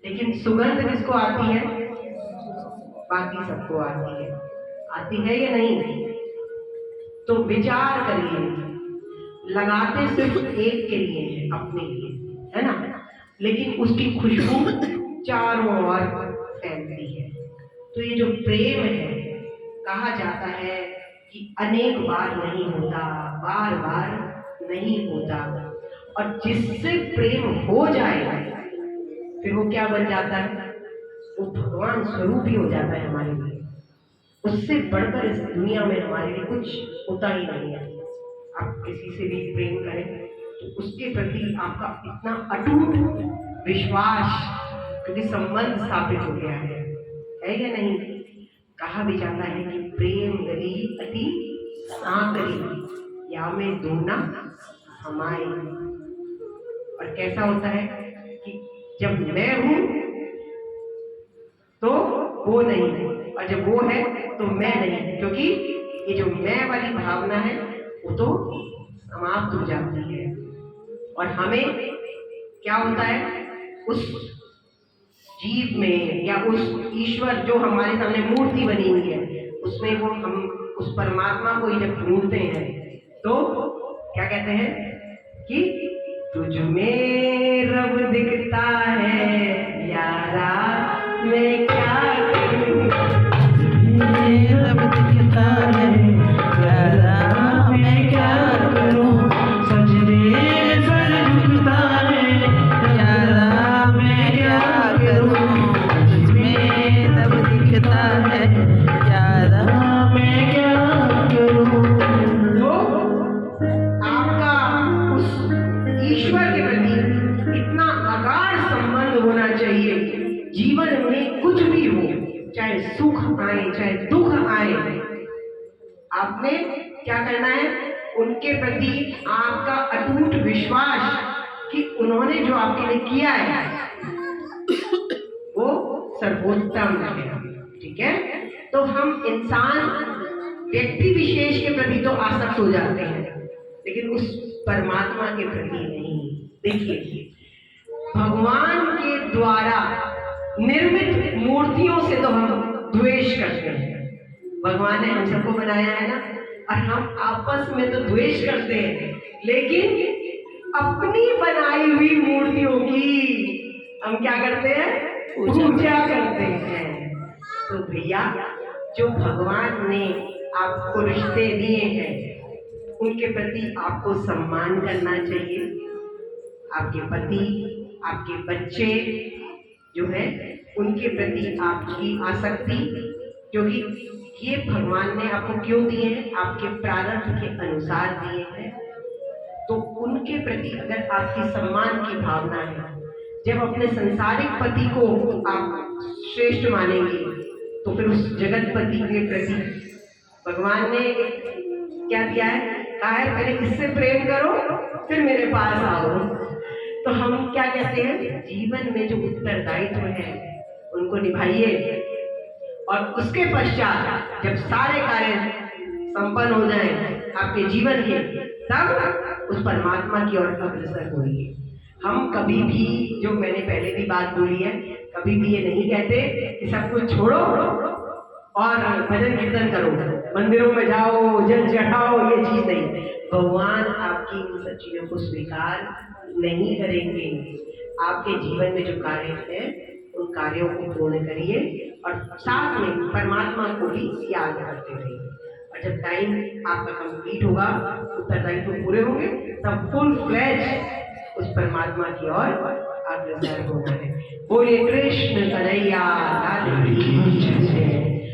लेकिन सुगंध किसको आती है? बाकी सबको आती है। आती है या नहीं? तो विचार करिए, लगाते सिर्फ एक के लिए है, अपने लिए, है ना, लेकिन उसकी खुशबू चारों ओर फैलती है। तो ये जो प्रेम है, कहा जाता है कि अनेक बार नहीं होता, बार बार नहीं होता, और जिससे प्रेम हो जाए फिर वो क्या बन जाता है? वो भगवान स्वरूप ही हो जाता है हमारे लिए। उससे बढ़कर इस दुनिया में हमारे लिए कुछ होता ही नहीं है। आप किसी से भी प्रेम करें तो उसके प्रति आपका इतना अटूट विश्वास, क्योंकि संबंध स्थापित हो गया है या नहीं? कहा भी जाता है कि प्रेम गली अति साकरी, या में दोना हमारे। और कैसा होता है कि जब मैं हूं तो वो नहीं है, और जब वो है तो मैं नहीं, क्योंकि ये जो मैं वाली भावना है वो तो समाप्त हो जाती है। और हमें क्या होता है? उस जीव में या उस ईश्वर जो हमारे सामने मूर्ति बनी हुई है, उसमें वो हम उस परमात्मा को ही जब ढूंढते हैं तो क्या कहते हैं कि तुझ में रब दिखता है यारा, मैं क्या करूं? रब दिखता है यारा, मैं क्या करूं? सजरे सर झुकता है यारा, मैं क्या करूं? तुझमें रब दिखता है यारा, मैं क्या करूं? तो आपका उस ईश्वर के प्रति इतना अगाध संबंध होना चाहिए, जीवन में कुछ भी हो, चाहे सुख आए चाहे दुख आए, आपने क्या करना है? उनके प्रति आपका अटूट विश्वास कि उन्होंने जो आपके लिए किया है वो सर्वोत्तम है। ठीक है? तो हम इंसान व्यक्ति विशेष के प्रति तो आसक्त हो जाते हैं, लेकिन उस परमात्मा के प्रति नहीं। देखिए, भगवान के द्वारा निर्मित मूर्तियों से तो हम द्वेष करते हैं। भगवान ने हम सबको बनाया है ना, और हम आपस में तो द्वेष करते हैं, लेकिन अपनी बनाई हुई मूर्तियों की हम क्या करते हैं? पूजा करते हैं। तो भैया, जो भगवान ने आपको रिश्ते दिए हैं उनके प्रति आपको सम्मान करना चाहिए। आपके पति, आपके बच्चे जो है उनके प्रति आपकी आसक्ति, क्योंकि ये भगवान ने आपको क्यों दिए हैं? आपके प्रारब्ध के अनुसार दिए हैं। तो उनके प्रति अगर आपकी सम्मान की भावना है, जब अपने संसारिक पति को आप श्रेष्ठ मानेंगे तो फिर उस जगतपति के प्रति भगवान ने क्या दिया है? कहा है पहले इससे प्रेम करो फिर मेरे पास आओ। तो हम क्या कहते हैं? जीवन में जो उत्तरदायित्व है उनको निभाइए, और उसके पश्चात जब सारे कार्य संपन्न हो जाएं आपके जीवन के, तब उस परमात्मा की ओर अग्रसर होइए। हम कभी भी, जो मैंने पहले भी बात बोली है, कभी भी ये नहीं कहते कि सब कुछ छोड़ो और भजन कीर्तन करो, मंदिरों में जाओ, जल चढ़ाओ, ये चीज नहीं। भगवान आपकी इन सब चीजों को स्वीकार नहीं करेंगे। आपके जीवन में जो कार्य है उन कार्यों को पूर्ण करिए, और साथ में परमात्मा को भी याद करते रहिए। और जब टाइम आपका कंप्लीट होगा, उत्तरदायित्व पूरे होंगे, तब फुल फ्लैज उस परमात्मा की ओर अग्रसर होना है। बोलिए कृष्ण कन्हैया लाल की जय।